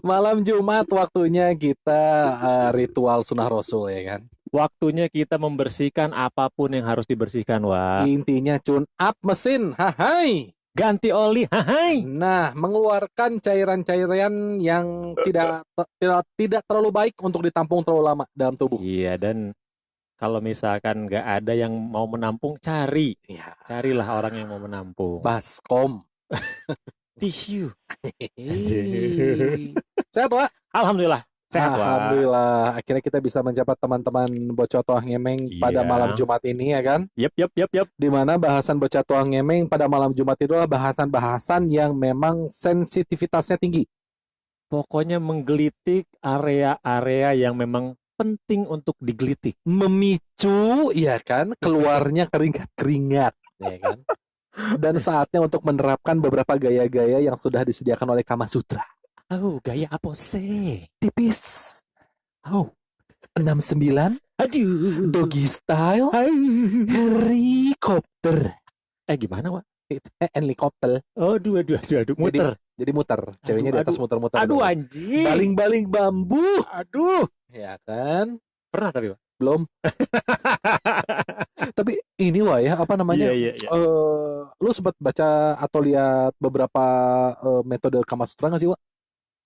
Malam Jumat waktunya kita ritual sunah Rasul ya kan. Waktunya kita membersihkan apapun yang harus dibersihkan, Wak. Intinya tune up mesin, hai. Ganti oli, hai. Nah, mengeluarkan cairan-cairan yang tidak terlalu baik untuk ditampung terlalu lama dalam tubuh. Iya, dan kalau misalkan nggak ada yang mau menampung, Ya, carilah orang yang mau menampung. baskom. Tisu. Hehehe. Sehat, Wak? Alhamdulillah, sehat, Wak. Alhamdulillah, akhirnya kita bisa menjabat teman-teman Bocah Tuang Ngemeng pada malam Iya. Jumat ini ya kan? Yep. Di mana bahasan Bocah Tuang Ngemeng pada malam Jumat itu adalah bahasan-bahasan yang memang sensitivitasnya tinggi. Pokoknya menggelitik area-area yang memang penting untuk digelitik. Memicu, ya kan, keluarnya keringat-keringat, ya kan? Dan saatnya untuk menerapkan beberapa gaya-gaya yang sudah disediakan oleh Kama Sutra. Oh, gaya apa sih? Tipis, Oh, 69, aduh. doggy style, Aduh. helikopter. Gimana, Wak? Helikopter. Aduh. Muter. Jadi muter, ceweknya di atas Aduh. muter-muter. Aduh, tuh. anjing. Baling-baling bambu, Aduh. ya kan? Pernah tapi, Wak? Belum. Tapi ini wah ya, apa namanya? Iya. Lu sempat baca atau lihat beberapa metode Kama Sutra nggak sih, Wak?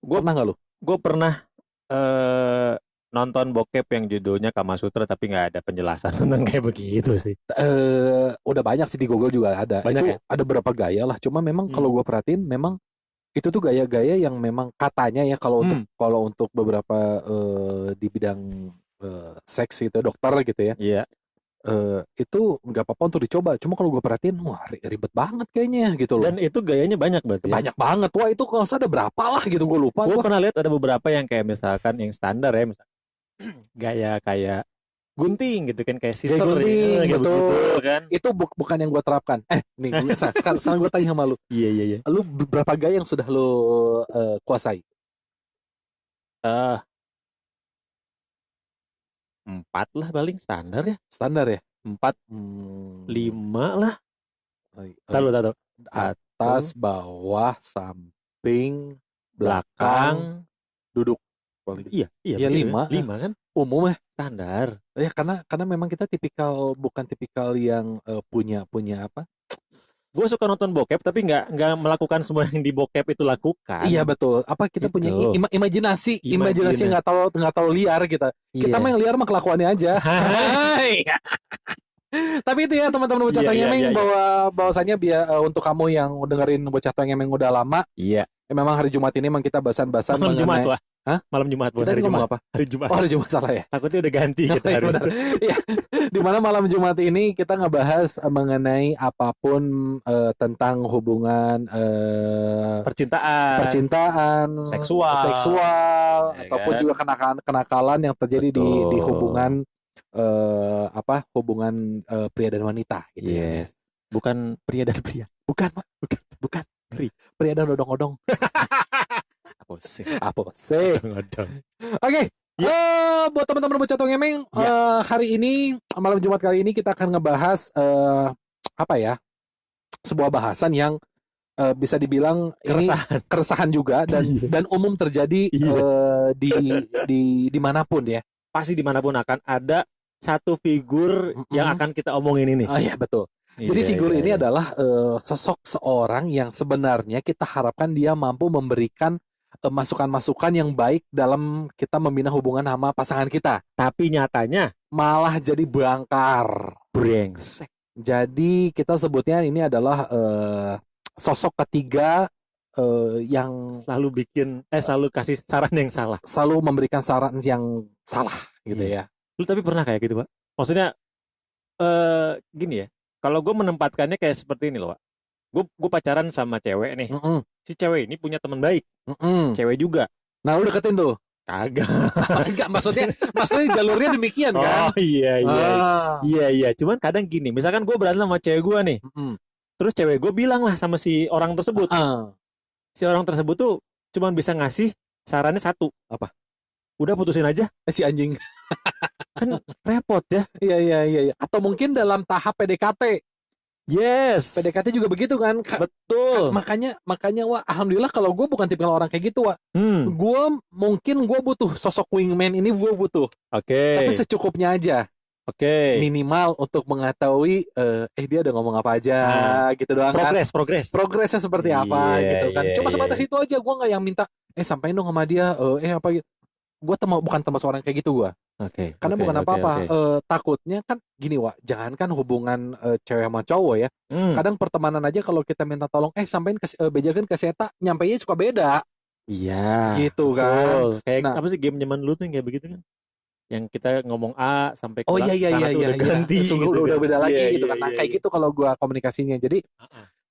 Gue Pernah nggak lu? gue pernah nonton bokep yang judulnya Kama Sutra tapi nggak ada penjelasan tentang kayak begitu sih. Udah banyak sih di Google juga ada. Banyak Itu ya? ada berapa gaya lah. Cuma memang kalau gue perhatiin, memang itu tuh gaya-gaya yang memang katanya ya kalau untuk beberapa di bidang seks itu dokter gitu ya. Iya. Itu nggak apa-apa untuk dicoba. Cuma kalau gue perhatiin, wah ribet banget kayaknya gitu loh. Dan itu gayanya banyak berarti ya? Banyak banget. Wah itu kalau ada berapa lah gitu gue lupa. Gue Gua. pernah lihat ada beberapa yang kayak misalkan yang standar ya, misalkan gaya kayak gunting gitu kan, kayak Kayak sister gunting, kayak betul. begitu kan. Itu bukan yang gue terapkan. Nih sekarang gue tanya sama lu. Iya. Lu berapa gaya yang sudah lu kuasai? eh 4 lah paling standar ya. Standar ya? 4, Hmm, 5 lah. eh, Tahu. Atas, Satu, bawah, samping, belakang, belakang. duduk. Paling. Iya Ya begitu kan. 5. 5 kan Umum ya. standar. Ya karena memang kita bukan tipikal yang punya apa? Gue suka nonton bokep tapi nggak melakukan semua yang di bokep itu lakukan. Iya betul. Apa kita punya Gitu. imajinasi Imajina. nggak tahu liar kita. Kita mah Iya. yang liar mah kelakuannya aja. Hai. Tapi itu ya teman-teman Bocah Tuang Ngemeng Iya. bahwasanya untuk kamu yang dengerin Bocah Tuang Ngemeng udah lama, Iya. memang hari Jumat ini memang kita bahasan-bahasan Malam Jumat mengenai. lah. Hah? Malam Jumat bukan Kita hari ngomong Jumat. apa? Hari Jumat. Oh, hari Jumat salah ya. Takutnya udah ganti kita Iya, hari benar. itu. Iya. Di mana malam Jumat ini kita ngebahas mengenai apapun tentang hubungan percintaan, Seksual, ya ataupun kan? juga kenakalan yang terjadi di Betul. hubungan hubungan pria dan wanita gitu ya. Yes. Bukan pria dan pria. Bukan, Pak. Bukan. Pria dan odong-odong. Apa sih? Ngodong. Oke. Buat teman-teman Bocah Tuang Ngemeng, hari ini malam Jumat kali ini kita akan ngebahas apa ya? Sebuah bahasan yang bisa dibilang ini keresahan juga dan umum terjadi di dimanapun ya. Pasti dimanapun akan ada satu figur yang akan kita omongin ini. Oh iya betul. Jadi figur ini adalah sosok seorang yang sebenarnya kita harapkan dia mampu memberikan masukan-masukan yang baik dalam kita membina hubungan sama pasangan kita. Tapi nyatanya Malah jadi bangkar. brengsek. Jadi kita sebutnya ini adalah sosok ketiga yang Selalu selalu kasih saran yang salah. selalu memberikan saran yang salah gitu ya. Lu tapi pernah kayak gitu, Pak? Maksudnya gini ya. Kalau gue menempatkannya kayak seperti ini loh, Pak. Gue pacaran sama cewek nih. Si cewek ini punya teman baik. Cewek juga. Nah, lu deketin tuh. Kagak. Enggak, maksudnya jalurnya demikian kan? Oh iya. Iya. Cuman kadang gini, misalkan gue berantem sama cewek gue nih. Terus cewek gue bilang lah sama si orang tersebut. Si orang tersebut tuh cuman bisa ngasih sarannya satu. Apa? Udah putusin aja. Si anjing. Kan repot ya. Iya. Atau mungkin dalam tahap PDKT. Yes. PDKT juga begitu kan. Betul. Makanya wah, alhamdulillah kalau gue bukan tipe orang kayak gitu, wah. Gue butuh sosok wingman ini, gue butuh. Tapi secukupnya aja. Minimal untuk mengetahui dia udah ngomong apa aja gitu doang. Progresnya seperti apa gitu kan. Cuma sebatas itu aja, gue nggak yang minta sampaiin dong sama dia apa gitu. Gue bukan termasuk orang kayak gitu gue. Karena bukan apa-apa. Takutnya kan gini, Wak, jangankan hubungan cewek sama cowok ya. Kadang pertemanan aja kalau kita minta tolong sampein bejakan ke Seta, nyampainya suka beda. Iya. Gitu kan. Kayak apa sih game zaman dulu tuh kayak begitu kan? Yang kita ngomong A sampai ke sana tuh udah ganti gitu udah beda lagi gitu kan. Nah, kayak gitu kalau gua komunikasinya. Jadi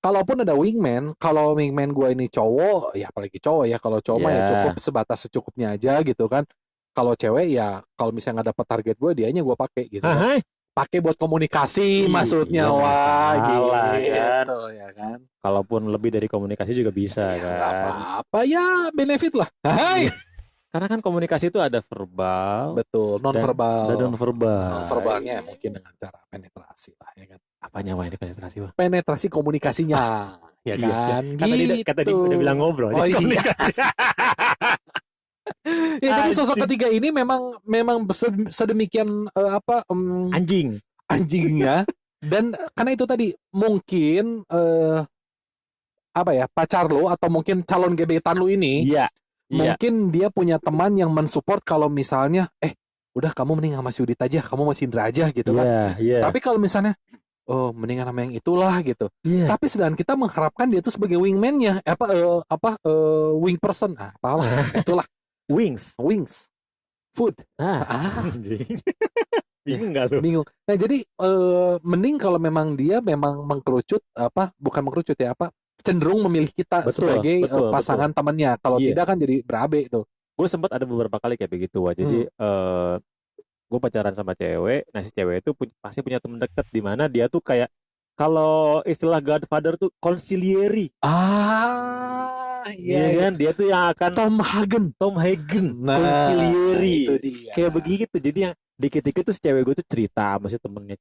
kalaupun ada wingman, kalau wingman gua ini cowok, ya apalagi cowok ya, kalau cowok mah ya cukup sebatas secukupnya aja gitu kan. Kalau cewek ya kalau misalnya nggak dapat target gua, dianya gua pakai gitu kan. Pakai buat komunikasi maksudnya, wah gitu ya kan. Kalaupun lebih dari komunikasi juga bisa kan. Apa ya, benefit lah. Karena kan komunikasi itu ada verbal, betul, non-verbal. Dan non-verbal. Non-verbalnya mungkin dengan cara penetrasi lah, ya kan. Apanya ini penetrasi, Bang? Penetrasi komunikasinya, ya kan. Gitu. Kata dia udah bilang ngobrol. Komunikasi. Ya, jadi sosok ketiga ini memang sedemikian anjingnya. Dan karena itu tadi mungkin pacar lo atau mungkin calon gebetan lo ini. Mungkin dia punya teman yang mensupport kalau misalnya udah kamu mending sama si Udit aja, kamu sama si Indra aja gitu kan. Tapi kalau misalnya mendingan sama yang itulah gitu. Tapi sedangkan kita mengharapkan dia tuh sebagai wingman-nya, wing person, itulah. Wings. Food. Bingung nggak lu? Bingung. Nah, jadi mending kalau memang dia memang bukan mengkerucut ya, cenderung memilih kita sebagai pasangan temannya. Kalau tidak kan jadi berabe itu. Gue sempat ada beberapa kali kayak begitu, wah. Jadi gue pacaran sama cewek. Nah, si cewek itu pasti punya teman dekat di mana dia tuh kayak, kalau istilah Godfather tuh consigliere. Iya kan, dia tuh yang akan Tom Hagen, consigliere. Kayak begitu. Jadi yang dikit-dikit tuh si cewek gue tuh cerita sama si temennya,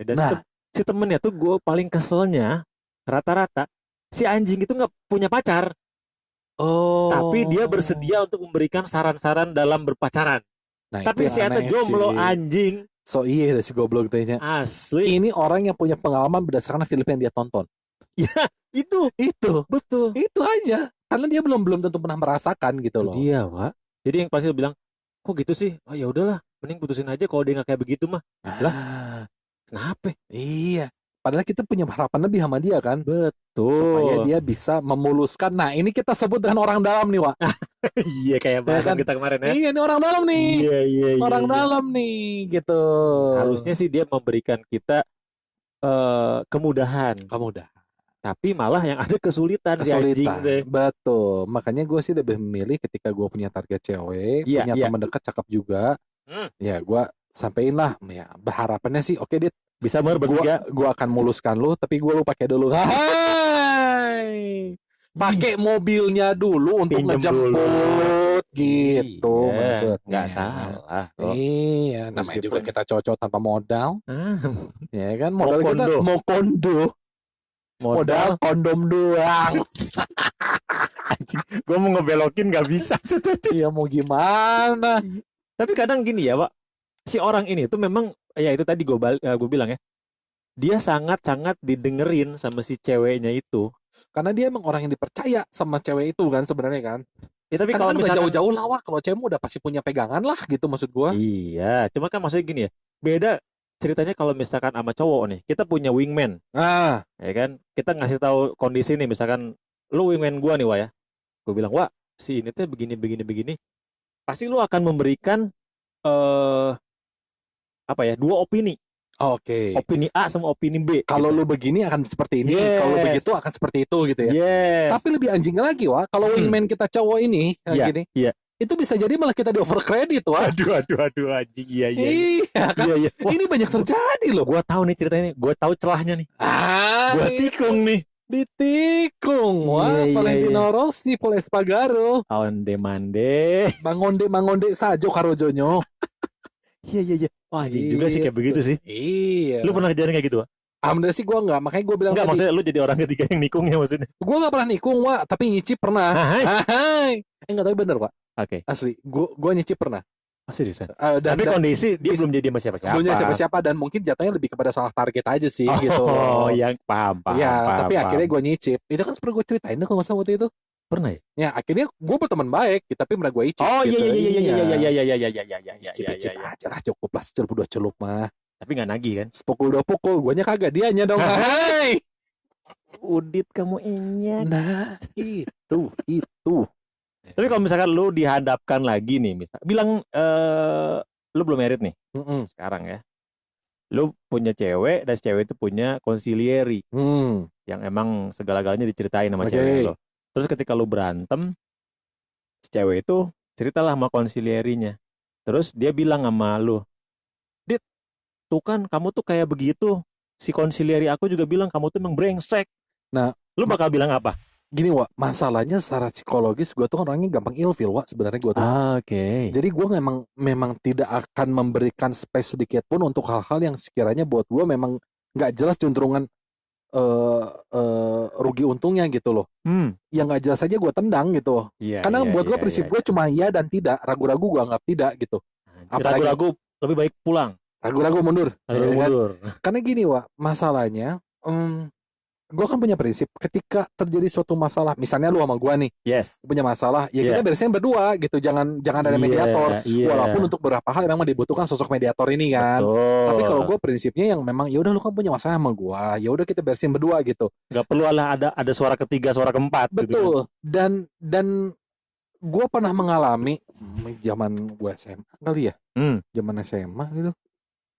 dan si temennya tuh gue paling keselnya rata-rata si anjing itu nggak punya pacar. Tapi dia bersedia untuk memberikan saran-saran dalam berpacaran. Tapi si eta jomblo anjing. So iya si goblok tanya. Asli. Ini orang yang punya pengalaman berdasarkan film yang dia tonton. Ya, itu betul. Itu aja. Karena dia belum tentu pernah merasakan gitu loh. Dia, Pak. Jadi yang pasti bilang, kok gitu sih? Oh ya udahlah, mending putusin aja kalau dia nggak kayak begitu mah. Lah, kenapa? Iya. Padahal kita punya harapan lebih sama dia kan. Betul. Supaya dia bisa memuluskan. Nah, ini kita sebut dengan orang dalam nih, Wak. Iya, kayak bahasan kita kemarin ya. Iya, ini orang dalam nih. Iya. Orang dalam nih, gitu. Harusnya sih dia memberikan kita kemudahan. Tapi malah yang ada kesulitan. Si anjing deh. Betul. Makanya gue sih lebih memilih ketika gue punya target cewek, punya teman dekat cakep juga. Ya, gue sampein lah. Ya, berharapannya sih, oke, Dit. Bisa bertiga. Gue akan muluskan lu, tapi gue lu pakai dulu. Pakai mobilnya dulu untuk ngejemput gitu maksudnya. Nggak salah. Iya, namanya juga kita cocok tanpa modal. Ya kan, modal kita mau kondo. Modal kondom doang. Anjing, gue mau ngebelokin nggak bisa. Iya, mau gimana? Tapi kadang gini ya, Pak. Si orang ini tuh memang, ya itu tadi gue bilang ya, dia sangat-sangat didengerin sama si ceweknya itu. Karena dia emang orang yang dipercaya sama cewek itu kan sebenarnya kan. Ya, tapi kalau misalkan jauh-jauh lah, Wak, kalau cewek udah pasti punya pegangan lah gitu maksud gue. Iya, cuma kan maksudnya gini ya, beda ceritanya kalau misalkan sama cowok nih, kita punya wingman. Ya kan, kita ngasih tahu kondisi nih, misalkan lu wingman gue nih, Wak ya. Gue bilang, Wak, si ini tuh begini. Pasti lu akan memberikan dua opini. Oke. Opini A sama opini B. Kalau lu begini akan seperti ini, kalau lu begitu akan seperti itu gitu ya. Tapi lebih anjingnya lagi, Wak, kalau wingman kita cowok ini gini. Itu bisa jadi malah kita di over credit, Wak. Aduh anjing. Iya kan? Iya. Ini banyak terjadi loh. Gua tahu nih ceritanya, gua tahu celahnya nih. Gua tikung nih. Ditikung, wah, Valentino Rossi, Paul Espargaro. Onde-mande. Mangonde sajo karojonyo. Iya. Wah, anjing juga sih kayak begitu sih. Iya. Lu pernah kejadian kayak gitu, Wak? Alhamdulillah sih gue nggak, makanya gue bilang Enggak, tadi. maksudnya lu jadi orang ketiga yang nikungnya maksudnya. Gue nggak pernah nikung, Wak, tapi nyicip pernah. Hai. Enggak, tapi bener, Pak. Oke. Asli, gue nyicip pernah. Seriusan? Dan tapi kondisi dia belum jadi sama siapa-siapa. Belum jadi siapa-siapa, dan mungkin jatuhnya lebih kepada salah target aja sih gitu. Oh, yang paham. Ya, tapi akhirnya gue nyicip. Itu kan pernah gue ceritain deh kalau masalah waktu itu. Pernah ya? Ya, akhirnya gue berteman baik, tapi pernah gue icip. Oh gitu. iya. Icip aja lah, cukup lah, celup 2 celup mah. Tapi nggak nagih kan? Sepukul 2 pukul, guanya kagak, dianya dong. Hai. Udit kamu enyak. Nah, itu. Tapi kalau misalkan lu dihadapkan lagi nih, misal bilang lu belum married nih sekarang ya, lu punya cewek dan cewek itu punya konsilieri yang emang segala-galanya diceritain sama cewek lo. Terus ketika lu berantem, si cewek itu ceritalah sama konsilierinya. Terus dia bilang sama lu, Dit, tuh kan kamu tuh kayak begitu. Si konsilieri aku juga bilang kamu tuh emang brengsek. Nah, lu bakal bilang apa? Gini, Wak, masalahnya secara psikologis gue tuh orangnya gampang ilfil, Wak, sebenarnya gue tuh. Oke. Jadi gue memang tidak akan memberikan space sedikit pun untuk hal-hal yang sekiranya buat gue memang nggak jelas juntrungan rugi untungnya gitu loh. Yang nggak jelas aja gue tendang gitu. Karena buat gue prinsip gue cuma iya dan tidak, ragu-ragu gue anggap tidak gitu. Apalagi ragu-ragu lebih baik pulang. Ragu-ragu mundur. Mundur. Karena gini, Wak, masalahnya gue kan punya prinsip, ketika terjadi suatu masalah, misalnya lu sama gue nih, punya masalah, ya kita beresnya berdua gitu, jangan ada mediator. Walaupun untuk beberapa hal memang dibutuhkan sosok mediator ini kan. Betul. Tapi kalau gue prinsipnya yang memang ya udah, lu kan punya masalah sama gue, ya udah kita beresin berdua gitu. Gak perlu lah ada suara ketiga, suara keempat. Betul. Gitu. Dan gue pernah mengalami zaman gue SMA kali ya, zaman SMA gitu,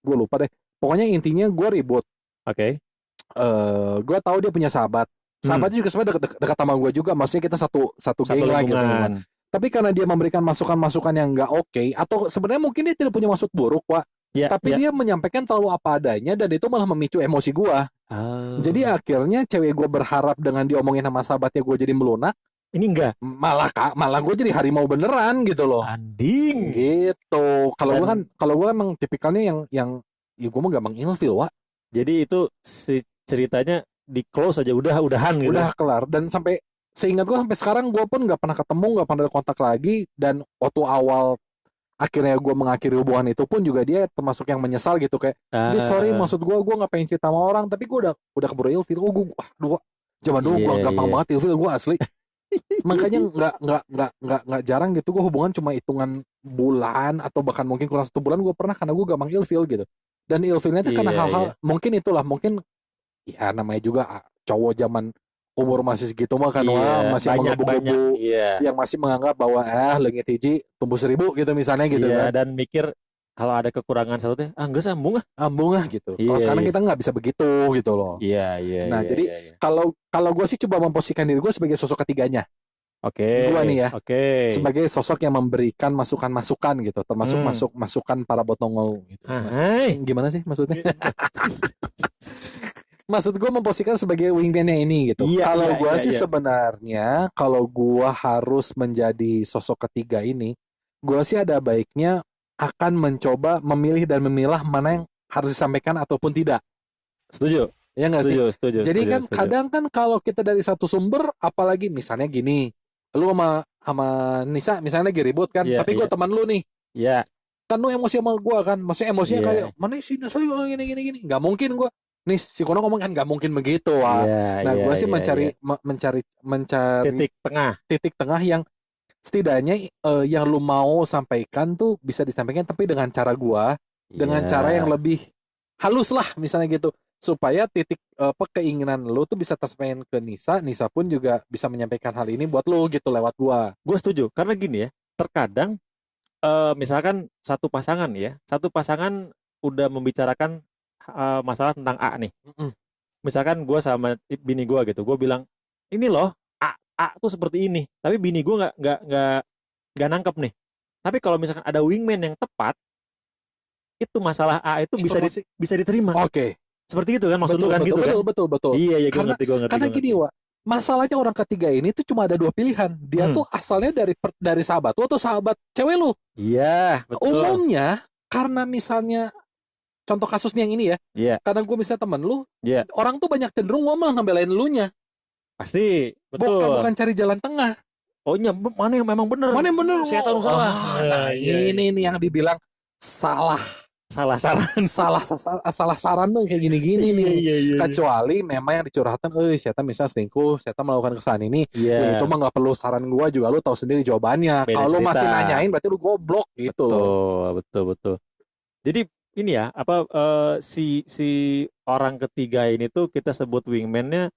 gue lupa deh. Pokoknya intinya gue ribut. Oke. Gue tahu dia punya sahabatnya juga sebenarnya dekat sama gue juga, maksudnya kita satu geng lah gitu. Tapi karena dia memberikan masukan-masukan yang nggak oke, atau sebenarnya mungkin dia tidak punya maksud buruk, Pak, tapi dia menyampaikan terlalu apa adanya dan itu malah memicu emosi gue. Jadi akhirnya cewek gue berharap dengan diomongin sama sahabatnya gue jadi melunak. Ini enggak, malah gue jadi harimau beneran gitu loh. Anding gitu. Kalau gue emang tipikalnya yang ya gue mah gampang ilfil, Wak. Jadi itu si ceritanya di close aja, udahan gitu. Udah kelar. Dan sampai seingat gue sampai sekarang gue pun nggak pernah ketemu, nggak pernah ada kontak lagi. Dan waktu awal akhirnya gue mengakhiri hubungan itu pun juga dia termasuk yang menyesal gitu, kayak sorry, maksud gue nggak pengen cerita sama orang, tapi gue udah keburu ilfil. Zaman dulu gue gampang banget ilfil gue asli. Makanya nggak jarang gitu gue hubungan cuma hitungan bulan atau bahkan mungkin kurang 1 bulan gue pernah, karena gue gampang ilfil gitu. Dan ilfilnya itu karena hal-hal mungkin ya namanya juga cowok zaman umur masih segitu mah kan, masih menggebu-gebu, yang masih menganggap bahwa lengit hiji tumbuh 1000 gitu misalnya gitu kan. Dan mikir kalau ada kekurangan satu teh enggak sambung gitu. Kalau sekarang kita nggak bisa begitu gitu loh. Nah, jadi kalau gue sih coba memposisikan diri gue sebagai sosok ketiganya. Gue nih ya, sebagai sosok yang memberikan masukan-masukan gitu, termasuk masukan para botongol gitu. Gimana sih maksudnya? Maksud gue memposisikan sebagai wingman-nya ini gitu. Kalau gue sih sebenarnya, kalau gue harus menjadi sosok ketiga ini, gue sih ada baiknya akan mencoba memilih dan memilah mana yang harus disampaikan ataupun tidak. Setuju? Ya nggak sih? Setuju. Jadi kan kadang kan kalau kita dari satu sumber, apalagi misalnya gini, lu sama Nisa misalnya lagi ribut kan, tapi gue teman lu nih. Kan lu emosi sama gue kan, maksudnya emosinya kayak mana sih Nisa gini. Nggak mungkin gue. Nih si Kono ngomong kan nggak mungkin begitu, Wak. Nah gue sih mencari titik tengah yang setidaknya yang lu mau sampaikan tuh bisa disampaikan, tapi dengan cara gue, dengan cara yang lebih halus lah misalnya gitu, supaya titik keinginan lu tuh bisa tersampaikan ke Nisa pun juga bisa menyampaikan hal ini buat lu gitu lewat gue. Gue setuju, karena gini ya, terkadang misalkan satu pasangan udah membicarakan masalah tentang A nih. Misalkan gue sama bini gue gitu, gue bilang ini loh A tuh seperti ini, tapi bini gue nggak nangkep nih. Tapi kalau misalkan ada wingman yang tepat, itu masalah A itu bisa diterima. Seperti itu kan maksud lu kan, gitu kan? Betul. Iya, gue ngerti. Karena gini, Wak, masalahnya orang ketiga ini tuh cuma ada 2 pilihan. Dia tuh asalnya dari sahabat lu atau sahabat cewek lu. Iya, betul. Umumnya karena misalnya contoh kasusnya yang ini ya. Iya. Karena gue misalnya temen lu, Iya. orang tuh banyak cenderung ngomong ngebelain elunya. Pasti, betul. Bukan cari jalan tengah. Oh iya, mana yang memang benar? Mana yang benar? Saya tahu salah. Nah, ini nih yang dibilang salah saran. salah saran tuh kayak gini-gini nih. Iya. Kecuali memang yang dicurhatan, saya misalnya selingkuh, saya melakukan kesalahan ini. Iya. Itu mah nggak perlu saran gua juga, lu tahu sendiri jawabannya. Kalau lu masih nanyain berarti lu goblok gitu loh. Betul. Jadi ini ya, si orang ketiga ini tuh kita sebut wingman-nya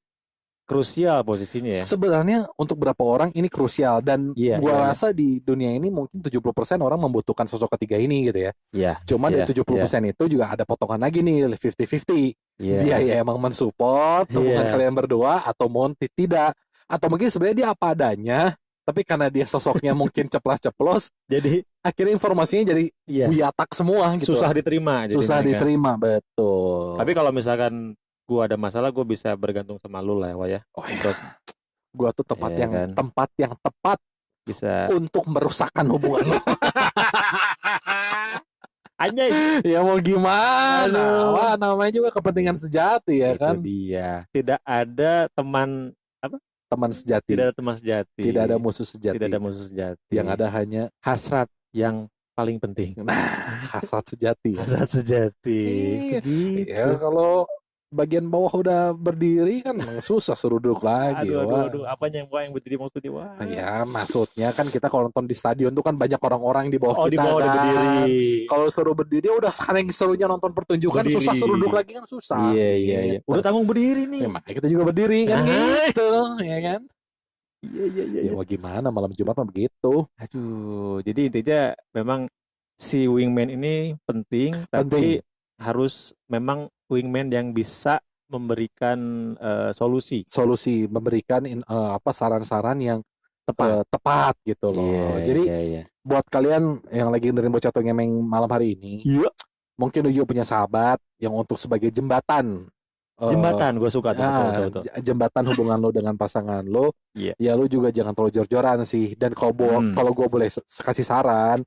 krusial posisinya ya. Sebenarnya untuk beberapa orang ini krusial dan gua rasa di dunia ini mungkin 70% orang membutuhkan sosok ketiga ini gitu ya. Iya. Cuman dari 70% itu juga ada potongan lagi nih 50-50. Dia ya emang mensupport hubungan kalian berdua atau tidak. Atau mungkin sebenarnya dia apa adanya, tapi karena dia sosoknya mungkin ceplas-ceplos, jadi akhirnya informasinya jadi buyatak semua gitu. Susah diterima. Betul. Tapi kalau misalkan gua ada masalah, gua bisa bergantung sama lu lah ya. Oh iya. Gua tuh tempat yang tepat bisa untuk merusakkan hubungan lu. Anjay. Ya mau gimana? Wah, namanya juga kepentingan sejati ya kan. Itu dia. Tidak ada teman sejati. Tidak ada teman sejati. Tidak ada musuh sejati. Tidak ada musuh sejati. Yang ada hanya hasrat yang paling penting. Hasrat sejati. Hasrat sejati. Gitu. Ya kalau bagian bawah udah berdiri kan susah suruh duduk lagi. Aduh, apanya yang berdiri maksudnya? Wah. Ya maksudnya kan kita kalau nonton di stadion tuh kan banyak orang-orang di bawah kita di bawah kan. Berdiri. Kalau suruh berdiri udah sekarang yang serunya nonton pertunjukan berdiri. Susah suruh duduk lagi kan susah. Iya. Udah tanggung berdiri nih. Ya, makanya kita juga berdiri kan gitu, ya kan? Iya. Ya mau gimana malam Jumat mah begitu. Aduh, jadi intinya memang si wingman ini penting. Tapi harus memang wingman yang bisa memberikan solusi, memberikan saran-saran yang tepat gitu loh. Jadi buat kalian yang lagi dengerin Bocah Ngemeng malam hari ini, mungkin lu punya sahabat yang untuk sebagai jembatan, gue suka tuh. Jembatan hubungan lo dengan pasangan lo. Ya lu juga jangan terlalu jor-joran sih. Dan kalau gue boleh kasih saran,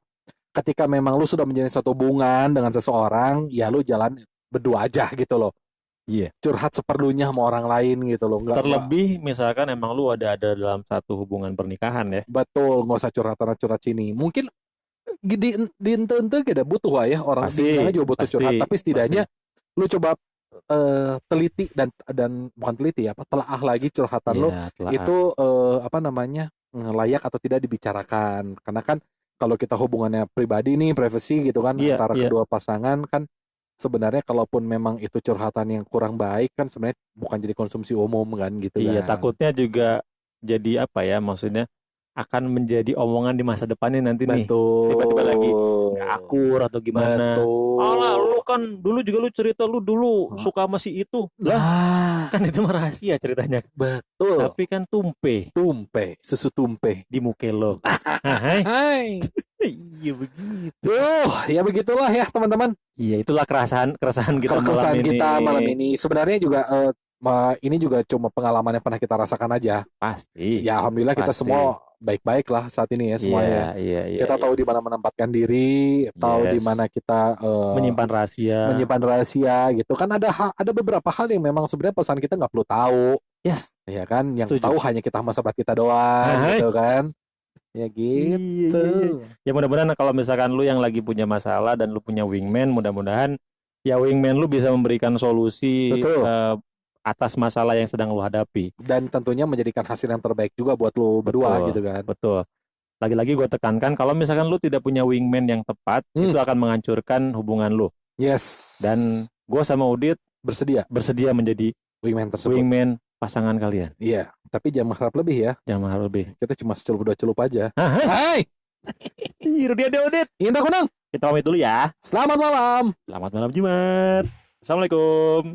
ketika memang lu sudah menjalin satu hubungan dengan seseorang, ya lu jalan berdua aja gitu loh. Curhat seperlunya sama orang lain gitu loh. Terlebih misalkan emang lu ada dalam satu hubungan pernikahan ya. Betul, nggak usah curhat sini. Mungkin di ente kita butuh ya orang tinggalnya juga butuh curhat. Tapi setidaknya lu coba teliti dan bukan teliti telaah lagi curhatan lu itu layak atau tidak dibicarakan. Karena kan kalau kita hubungannya pribadi nih, privacy gitu kan, antara kedua pasangan kan, sebenarnya kalaupun memang itu curhatan yang kurang baik kan sebenarnya bukan jadi konsumsi umum kan gitu kan. Takutnya juga jadi maksudnya akan menjadi omongan di masa depannya nanti. Betul. Nih tiba-tiba lagi nggak akur atau gimana. Alah lu kan dulu juga lu cerita lu dulu suka sama si itu lah, kan itu mah rahasia ceritanya. Betul. Tapi kan susu tumpe di muka lo. Hai. Iya begitu. Ya begitulah ya teman-teman. Iya, itulah keresahan kita malam ini. Sebenarnya juga ini juga cuma pengalaman yang pernah kita rasakan aja. Pasti. Ya alhamdulillah kita semua baik-baik lah saat ini ya semuanya. Kita tahu di mana menempatkan diri, tahu di mana kita menyimpan rahasia gitu kan. Ada beberapa hal yang memang sebenarnya pesan kita nggak perlu tahu. Ya kan, yang tahu hanya kita sama sahabat kita doang gitu kan. Ya gitu. Ya mudah-mudahan kalau misalkan lu yang lagi punya masalah dan lu punya wingman, mudah-mudahan ya wingman lu bisa memberikan solusi atas masalah yang sedang lu hadapi. Dan tentunya menjadikan hasil yang terbaik juga buat lu berdua gitu kan. Betul. Lagi-lagi gue tekankan kalau misalkan lu tidak punya wingman yang tepat, itu akan menghancurkan hubungan lu. Dan gue sama Udit bersedia menjadi wingman tersebut. Wingman pasangan kalian. Iya, tapi jangan mengharap lebih ya. Jangan mengharap lebih. Kita cuma celup aja. Hai. Rudia Udit. Indah Kunang. Kita pamit dulu ya. Selamat malam. Selamat malam Jumat. Assalamualaikum.